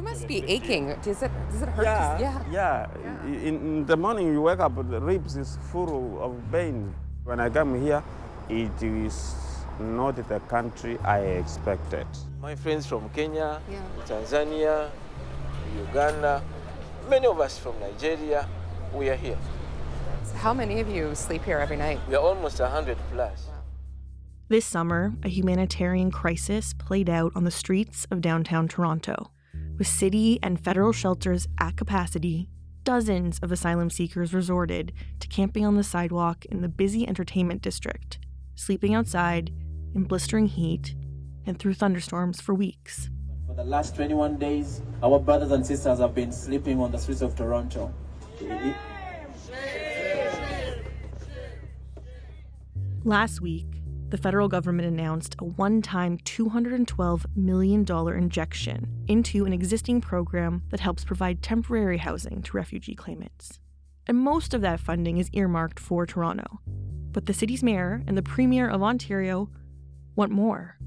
must be aching. Does it hurt? Yeah. In the morning you wake up, the ribs is full of veins. When I come here, it is not the country I expected. My friends from Kenya, Tanzania, Uganda, many of us from Nigeria, we are here. So how many of you sleep here every night? We are almost 100 plus. This summer, a humanitarian crisis played out on the streets of downtown Toronto. With city and federal shelters at capacity, dozens of asylum seekers resorted to camping on the sidewalk in the busy entertainment district, sleeping outside in blistering heat and through thunderstorms for weeks. For the last 21 days, our brothers and sisters have been sleeping on the streets of Toronto. Last week, the federal government announced a one-time $212 million injection into an existing program that helps provide temporary housing to refugee claimants. And most of that funding is earmarked for Toronto. But the city's mayor and the premier of Ontario want more,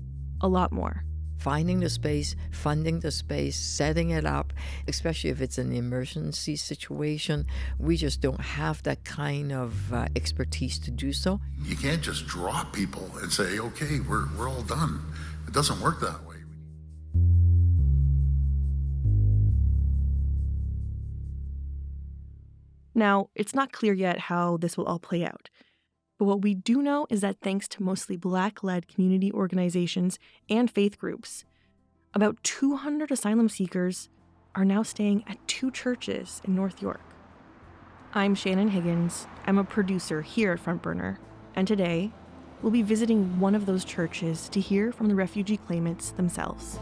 a lot more. Finding the space, funding the space, setting it up, especially if it's an emergency situation. We just don't have that kind of expertise to do so. You can't just drop people and say, okay, we're all done. It doesn't work that way. Now, it's not clear yet how this will all play out. But what we do know is that thanks to mostly Black-led community organizations and faith groups, about 200 asylum seekers are now staying at 2 churches in North York. I'm Shannon Higgins. I'm a producer here at Front Burner. And today, we'll be visiting one of those churches to hear from the refugee claimants themselves.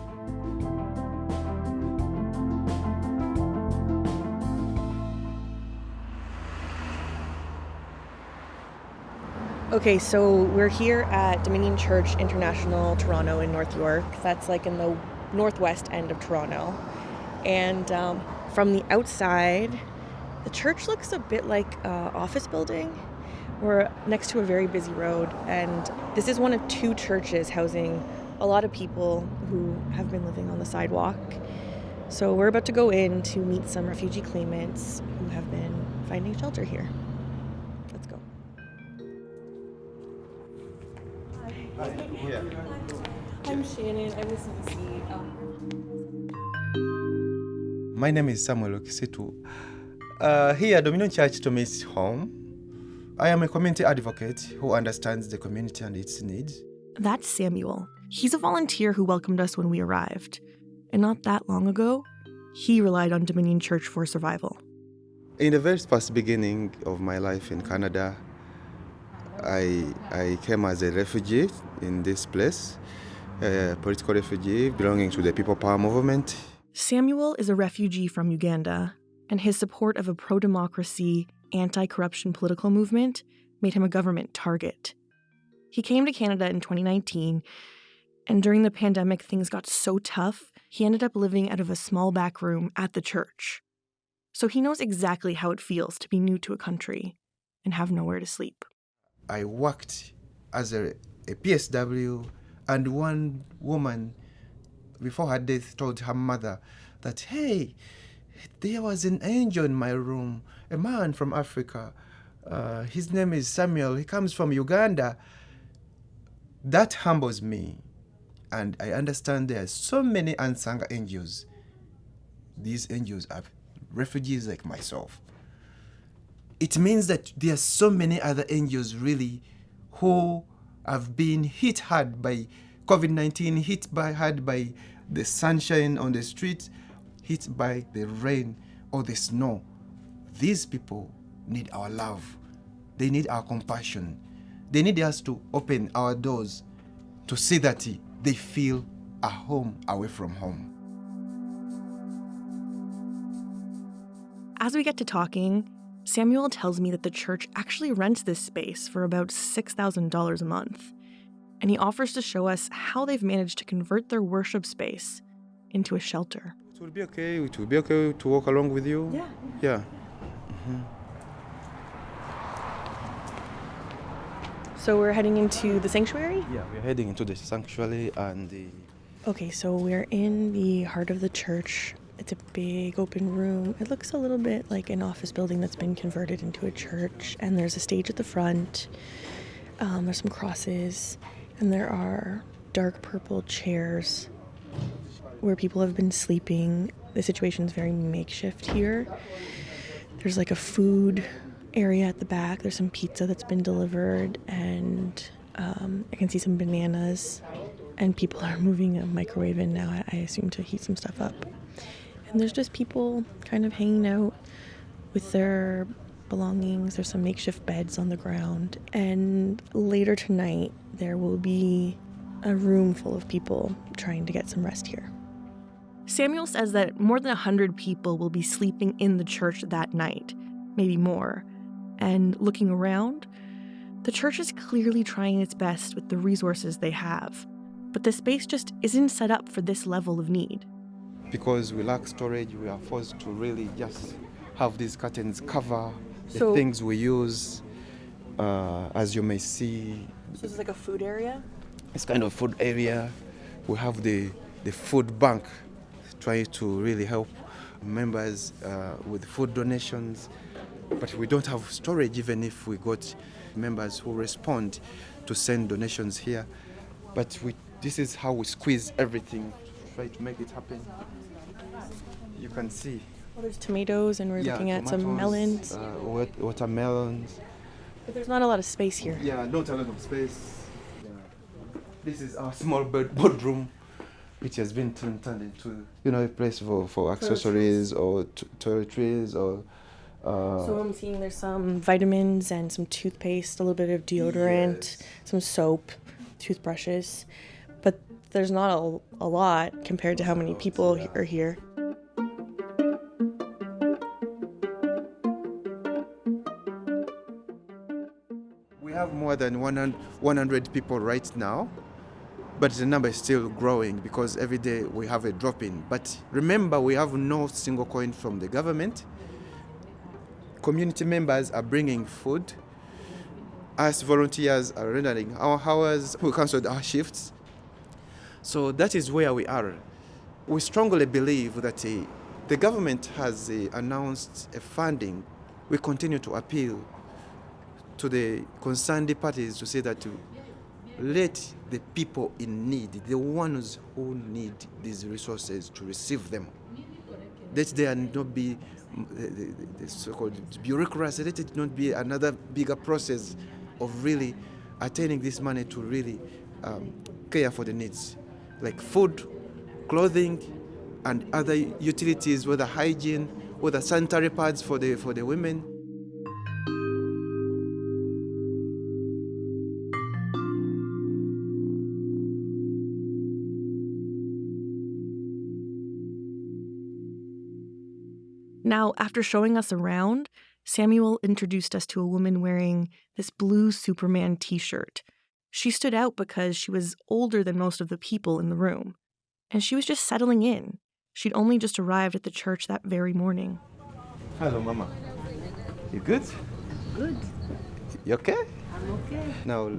Okay, so we're here at Dominion Church International Toronto in North York. That's like in the northwest end of Toronto. And from the outside, the church looks a bit like an office building. We're next to a very busy road, and this is one of 2 churches housing a lot of people who have been living on the sidewalk. So we're about to go in to meet some refugee claimants who have been finding shelter here. Let's go. Yeah. I'm Shannon. I'm the CBC. My name is Samuel Okisitu. Here, Dominion Church to me is home. I am a community advocate who understands the community and its needs. That's Samuel. He's a volunteer who welcomed us when we arrived. And not that long ago, he relied on Dominion Church for survival. In the very first beginning of my life in Canada, I came as a refugee in this place, a political refugee belonging to the People Power movement. Samuel is a refugee from Uganda, and his support of a pro-democracy, anti-corruption political movement made him a government target. He came to Canada in 2019, and during the pandemic, things got so tough, he ended up living out of a small back room at the church. So he knows exactly how it feels to be new to a country and have nowhere to sleep. I worked as a PSW, and one woman, before her death, told her mother that, hey, there was an angel in my room, a man from Africa. His name is Samuel. He comes from Uganda. That humbles me. And I understand there are so many unsung angels. These angels are refugees like myself. It means that there are so many other angels really who have been hit hard by COVID-19, hit hard by the sunshine on the streets, hit by the rain or the snow. These people need our love. They need our compassion. They need us to open our doors to see that they feel a home away from home. As we get to talking, Samuel tells me that the church actually rents this space for about $6,000 a month. And he offers to show us how they've managed to convert their worship space into a shelter. It will be okay. It will be okay to walk along with you. Yeah. Yeah. Mm-hmm. So we're heading into the sanctuary? Yeah, we're heading into the sanctuary and the... Okay, so we're in the heart of the church. It's a big open room. It looks a little bit like an office building that's been converted into a church. And there's a stage at the front. There's some crosses. And there are dark purple chairs where people have been sleeping. The situation's very makeshift here. There's like a food area at the back. There's some pizza that's been delivered. And I can see some bananas. And people are moving a microwave in now, I assume, to heat some stuff up. And there's just people kind of hanging out with their belongings. There's some makeshift beds on the ground. And later tonight, there will be a room full of people trying to get some rest here. Samuel says that more than 100 people will be sleeping in the church that night, maybe more. And looking around, the church is clearly trying its best with the resources they have. But the space just isn't set up for this level of need. Because we lack storage, we are forced to really just have these curtains cover the things we use. As you may see, so this is like a food area? It's kind of food area. We have the food bank, trying to really help members with food donations. But we don't have storage, even if we got members who respond to send donations here. But this is how we squeeze everything, try to make it happen. You can see. Well, there's tomatoes, and we're looking at some melons. Watermelons. But there's not a lot of space here. Yeah, not a lot of space. Yeah. This is our small boardroom, which has been turned into, a place for accessories or toiletries or. So I'm seeing there's some vitamins and some toothpaste, a little bit of deodorant, some soap, toothbrushes. But there's not a lot compared to how many people are here. We have more than 100 people right now, but the number is still growing because every day we have a drop in. But remember, we have no single coin from the government. Community members are bringing food. Us volunteers are rendering our hours. We cancelled our shifts. So that is where we are. We strongly believe that the government has announced a funding. We continue to appeal to the concerned parties to say that let the people in need, the ones who need these resources, to receive them. Let there not be the so-called bureaucracy. Let it not be another bigger process of really attaining this money to really care for the needs, like food, clothing, and other utilities, whether hygiene, whether sanitary pads for the women. Now, after showing us around, Samuel introduced us to a woman wearing this blue Superman t-shirt. She stood out because she was older than most of the people in the room. And she was just settling in. She'd only just arrived at the church that very morning. Hello, Mama. You good? Good. You okay? I'm okay. Now,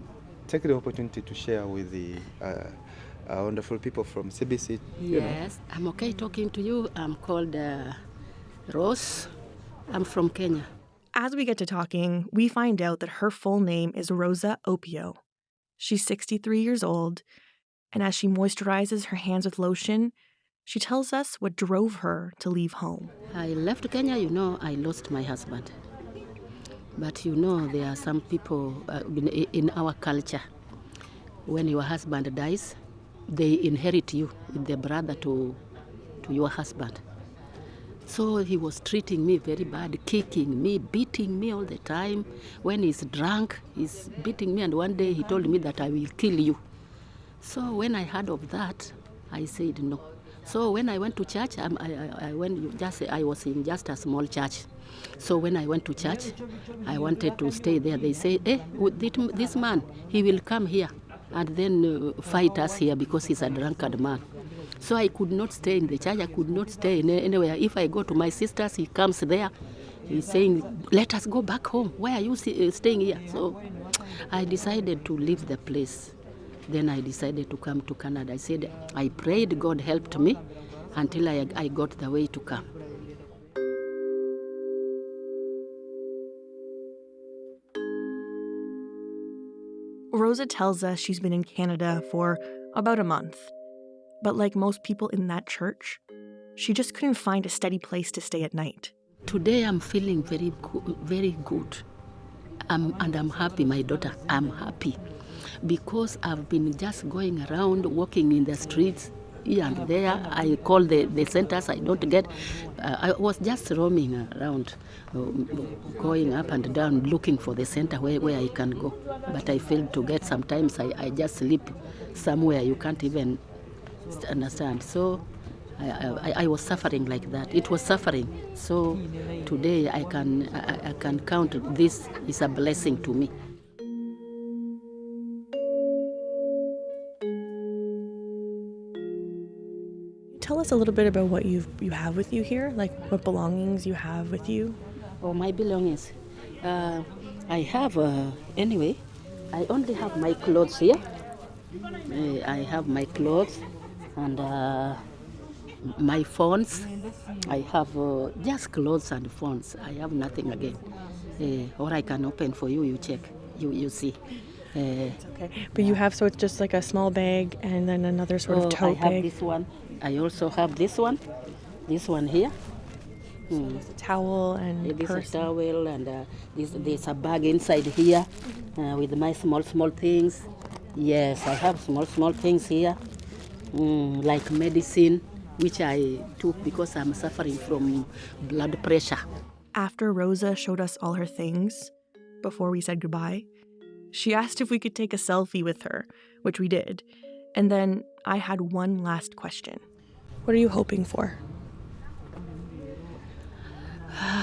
take the opportunity to share with the wonderful people from CBC. Yes, I'm okay talking to you. I'm called Rose. I'm from Kenya. As we get to talking, we find out that her full name is Rosa Opio. She's 63 years old, and as she moisturizes her hands with lotion, she tells us what drove her to leave home. I left Kenya, I lost my husband. But there are some people in our culture, when your husband dies, they inherit you with the brother to your husband. So he was treating me very bad, kicking me, beating me all the time. When he's drunk, he's beating me, and one day he told me that I will kill you. So when I heard of that, I said no. So when I went to church, I was in just a small church. So when I went to church, I wanted to stay there. They say, this man, he will come here and then fight us here because he's a drunkard man. So I could not stay in the church. I could not stay anywhere. If I go to my sister's, he comes there. He's saying, let us go back home. Why are you staying here? So I decided to leave the place. Then I decided to come to Canada. I said, I prayed, God helped me. until I got the way to come. Rosa tells us she's been in Canada for about a month. But like most people in that church, she just couldn't find a steady place to stay at night. Today I'm feeling very good. And I'm happy, my daughter. I'm happy because I've been just going around, walking in the streets here and there. I call the centers, I don't get. I was just roaming around, going up and down, looking for the center where I can go. But I failed to get. Sometimes I just sleep somewhere you can't even understand. So I was suffering like that. It was suffering. So today I can count this is a blessing to me. Tell us a little bit about what you have with you here, like what belongings you have with you. Oh, my belongings. I have, anyway, I only have my clothes here. I have my clothes and my phones. I have just clothes and phones. I have nothing again. Or I can open for you, you check, you see. It's okay. But you have, so it's just like a small bag and then another sort of tote bag. I have this one. I also have this one here. So there's a towel and This purse. is a towel and there's a bag inside here with my small things. Yes, I have small things here, like medicine, which I took because I'm suffering from blood pressure. After Rosa showed us all her things, before we said goodbye, she asked if we could take a selfie with her, which we did. And then I had one last question. What are you hoping for?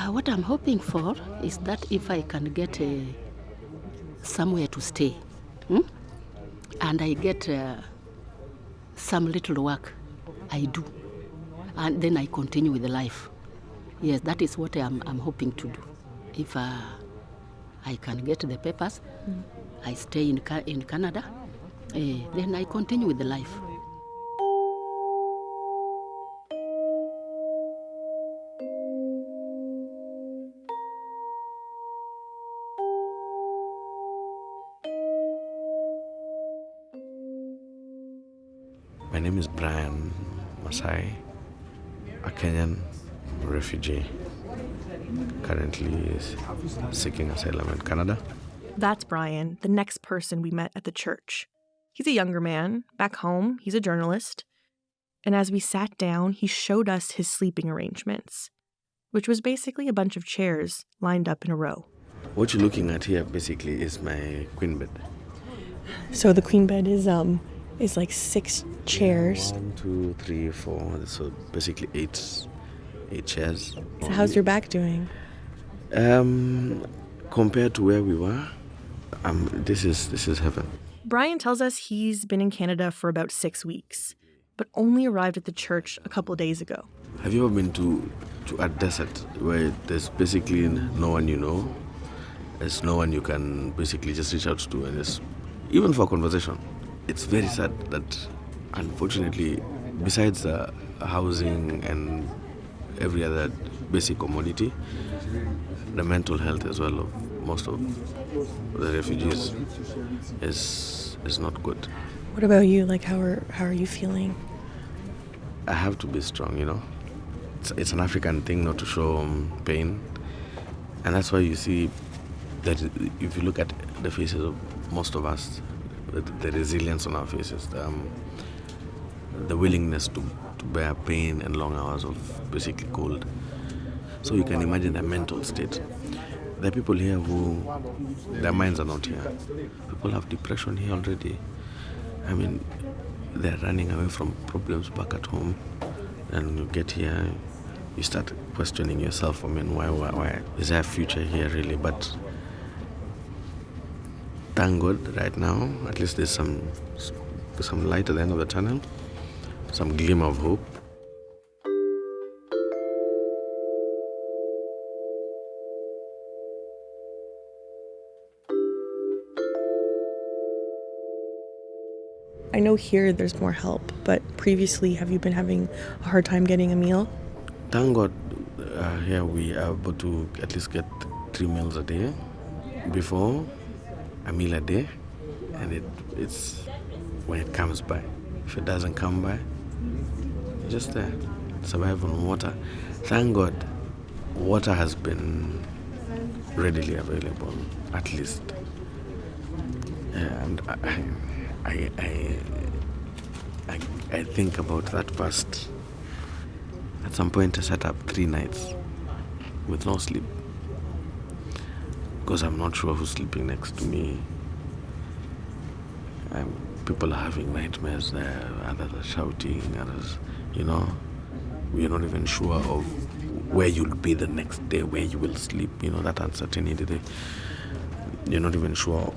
What I'm hoping for is that if I can get somewhere to stay, and I get some little work, I do. And then I continue with the life. Yes, that is what I'm hoping to do. If I can get the papers, I stay in Canada, then I continue with the life. My name is Brian Masai, a Kenyan refugee, currently is seeking asylum in Canada. That's Brian, the next person we met at the church. He's a younger man. Back home, he's a journalist. And as we sat down, he showed us his sleeping arrangements, which was basically a bunch of chairs lined up in a row. What you're looking at here basically is my queen bed. So the queen bed is like 6 chairs. 1, 2, 3, 4. So basically eight chairs. So how's your back doing? Compared to where we were, this is heaven. Brian tells us he's been in Canada for about 6 weeks, but only arrived at the church a couple days ago. Have you ever been to a desert where there's basically no one you know? There's no one you can basically just reach out to, and just, even for a conversation. It's very sad that, unfortunately, besides the housing and every other basic commodity, the mental health as well of most of the refugees is not good. What about you? Like, how are you feeling? I have to be strong, you know. It's an African thing not to show pain, and that's why you see that if you look at the faces of most of us, the resilience on our faces, the willingness to bear pain and long hours of basically cold. So you can imagine their mental state. There are people here who, their minds are not here. People have depression here already. I mean, they're running away from problems back at home. And you get here, you start questioning yourself. I mean, why? Is there a future here really? But thank God right now, at least there's some light at the end of the tunnel, some glimmer of hope. I know here there's more help, but previously, have you been having a hard time getting a meal? Thank God, here we are able to at least get 3 meals a day. Before, a meal a day, and it's when it comes by. If it doesn't come by, just survive on water. Thank God, water has been readily available, at least. And I think about that past. At some point, I sat up 3 nights with no sleep because I'm not sure who's sleeping next to me. People are having nightmares there, others are shouting, others, we're not even sure of where you'll be the next day, where you will sleep, that uncertainty. You're not even sure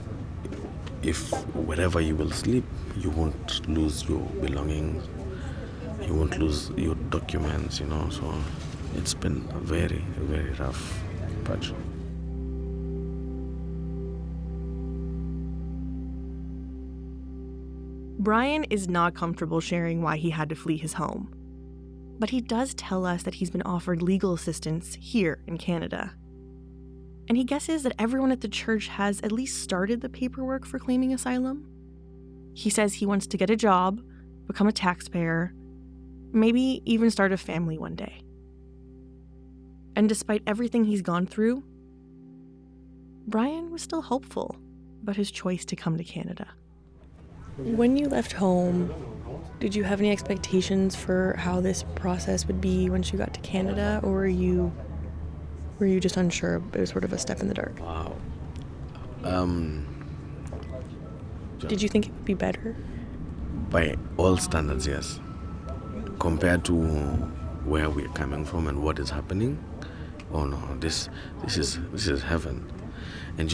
if wherever you will sleep, you won't lose your belongings, you won't lose your documents, so it's been a very, very rough patch. Brian is not comfortable sharing why he had to flee his home. But he does tell us that he's been offered legal assistance here in Canada. And he guesses that everyone at the church has at least started the paperwork for claiming asylum. He says he wants to get a job, become a taxpayer, maybe even start a family one day. And despite everything he's gone through, Brian was still hopeful about his choice to come to Canada. When you left home, did you have any expectations for how this process would be once you got to Canada, or were you just unsure? It was sort of a step in the dark. Wow. Did you think it would be better? By all standards, yes. Compared to where we're coming from and what is happening, oh no, this is heaven. And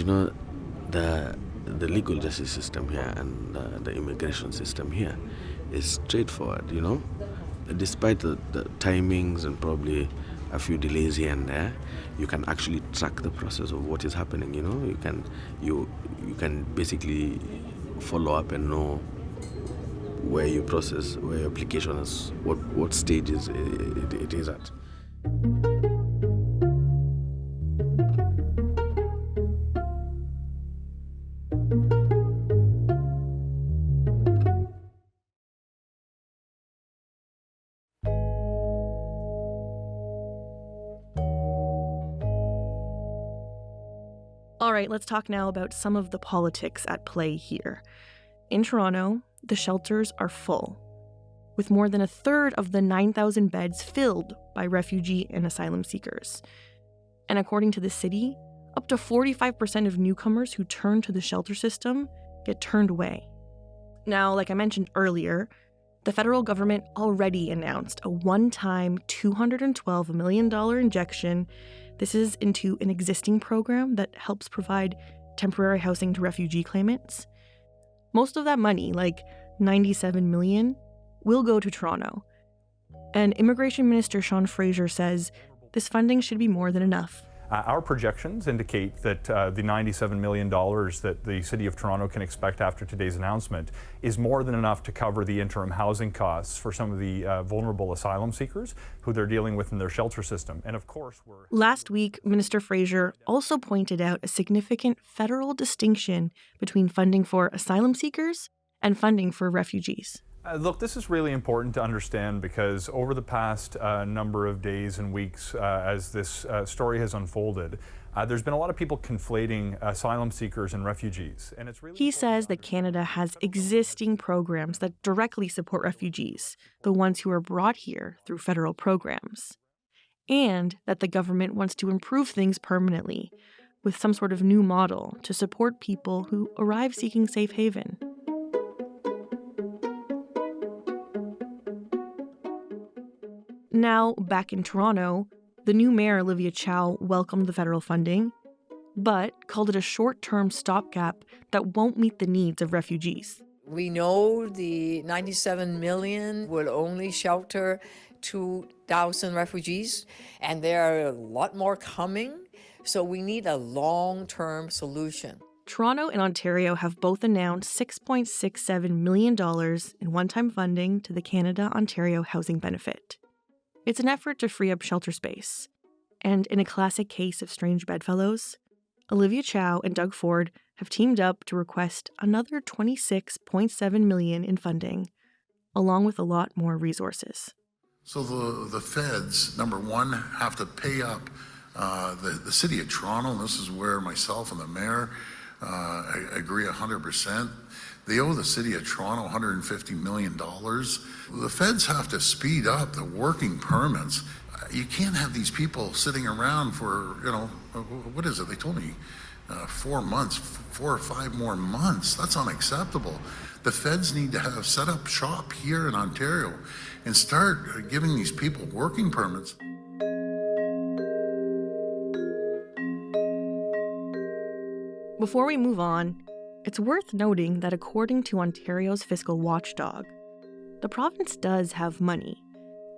the legal justice system here and the immigration system here is straightforward, Despite the timings and probably a few delays here and there, you can actually track the process of what is happening, You can basically follow up and know where your process, where your application is, what stages it is at. All right, let's talk now about some of the politics at play here. In Toronto, the shelters are full, with more than a third of the 9,000 beds filled by refugee and asylum seekers. And according to the city, up to 45% of newcomers who turn to the shelter system get turned away. Now, like I mentioned earlier, the federal government already announced a one-time $212 million injection. This is into an existing program that helps provide temporary housing to refugee claimants. Most of that money, like $97 million, will go to Toronto. And Immigration Minister Sean Fraser says this funding should be more than enough. Our projections indicate that the $97 million that the City of Toronto can expect after today's announcement is more than enough to cover the interim housing costs for some of the vulnerable asylum seekers who they're dealing with in their shelter system. And of course, Last week, Minister Fraser also pointed out a significant federal distinction between funding for asylum seekers and funding for refugees. Look, this is really important to understand because over the past number of days and weeks as this story has unfolded, there's been a lot of people conflating asylum seekers and refugees. And it's really He says that Canada has existing programs that directly support refugees, the ones who are brought here through federal programs, and that the government wants to improve things permanently with some sort of new model to support people who arrive seeking safe haven. Now, back in Toronto, the new mayor, Olivia Chow, welcomed the federal funding, but called it a short-term stopgap that won't meet the needs of refugees. We know the 97 million will only shelter 2,000 refugees, and there are a lot more coming, so we need a long-term solution. Toronto and Ontario have both announced $6.67 million in one-time funding to the Canada-Ontario Housing Benefit. It's an effort to free up shelter space. And in a classic case of strange bedfellows, Olivia Chow and Doug Ford have teamed up to request another $26.7 million in funding, along with a lot more resources. So the feds, number one, have to pay up the city of Toronto, and this is where myself and the mayor agree 100%. They owe the city of Toronto $150 million. The feds have to speed up the working permits. You can't have these people sitting around for, what is it? They told me 4 months, 4 or 5 more months. That's unacceptable. The feds need to have set up shop here in Ontario and start giving these people working permits. Before we move on, it's worth noting that according to Ontario's fiscal watchdog, the province does have money,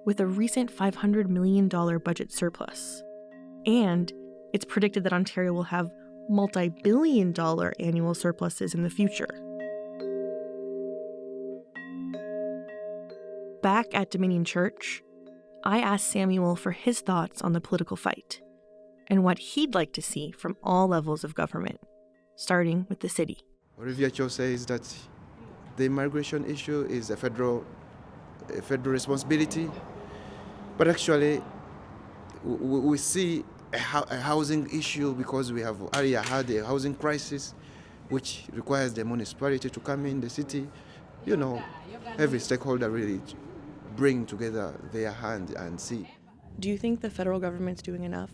with a recent $500 million budget surplus. And it's predicted that Ontario will have multi-billion-dollar annual surpluses in the future. Back at Dominion Church, I asked Samuel for his thoughts on the political fight and what he'd like to see from all levels of government, starting with the city. Olivia Chow says that the immigration issue is a federal responsibility, but actually we see a housing issue because we have already had a housing crisis, which requires the municipality to come in the city. Every stakeholder really bring together their hand and see. Do you think the federal government's doing enough?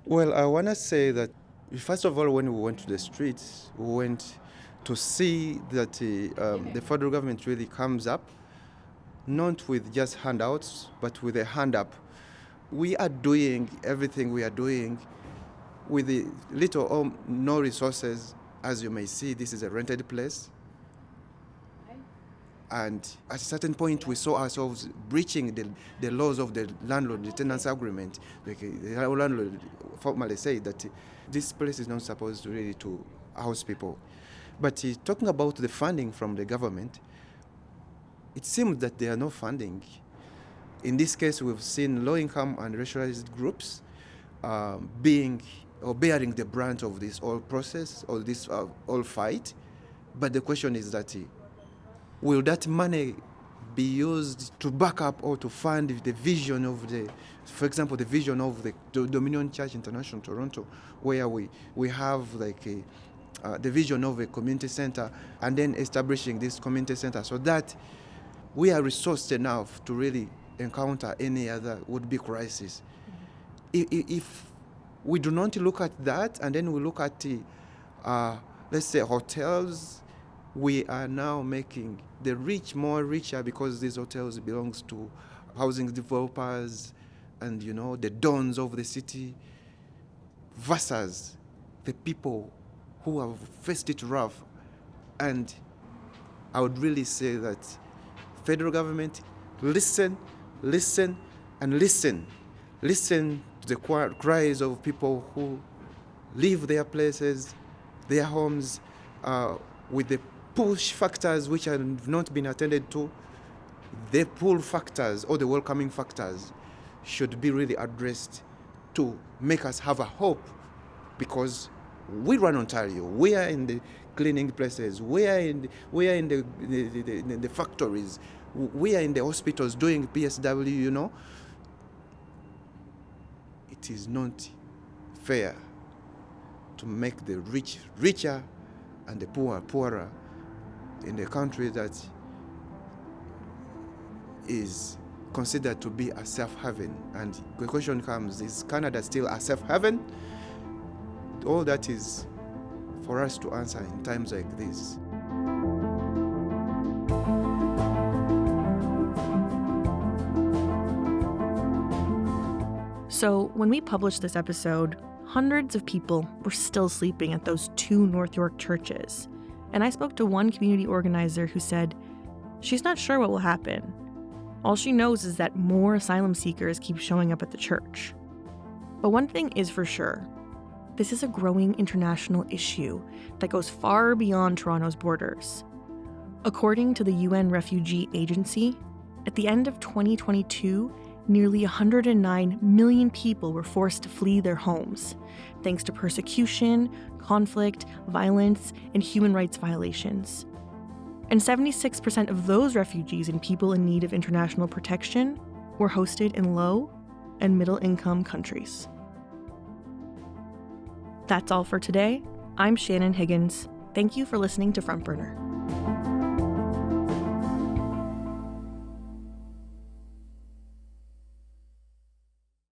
Well, I want to say that, first of all, when we went to the streets, we went to see that the federal government really comes up, not with just handouts, but with a hand up. We are doing everything we are doing with the little or no resources. As you may see, this is a rented place. And at a certain point, we saw ourselves breaching the laws of the landlord-tenants agreement. The landlord formally said that this place is not supposed really to house people. But talking about the funding from the government, it seems that there are no funding. In this case, we've seen low-income and racialized groups bearing the brunt of this whole process or this whole fight. But the question is that will that money be used to back up or to fund the vision of for example, the vision of the Dominion Church International Toronto, where we have the vision of a community center and then establishing this community center so that we are resourced enough to really encounter any other would-be crisis. If we do not look at that and then we look at let's say hotels, we are now making the rich more richer because these hotels belongs to housing developers and the dons of the city versus the people who have faced it rough. And I would really say that federal government, listen and listen to the cries of people who leave their places, their homes, with the push factors which have not been attended to. The pull factors or the welcoming factors should be really addressed to make us have a hope, because we run Ontario. We are in the cleaning places. We are in the factories. We are in the hospitals doing PSW. It is not fair to make the rich richer and the poor poorer in a country that is considered to be a safe haven. And the question comes, is Canada still a safe haven? All that is for us to answer in times like this. So when we published this episode, hundreds of people were still sleeping at those 2 North York churches. And I spoke to one community organizer who said she's not sure what will happen. All she knows is that more asylum seekers keep showing up at the church. But one thing is for sure, this is a growing international issue that goes far beyond Toronto's borders. According to the UN Refugee Agency, at the end of 2022, nearly 109 million people were forced to flee their homes, thanks to persecution, conflict, violence, and human rights violations. And 76% of those refugees and people in need of international protection were hosted in low and middle-income countries. That's all for today. I'm Shannon Higgins. Thank you for listening to Front Burner.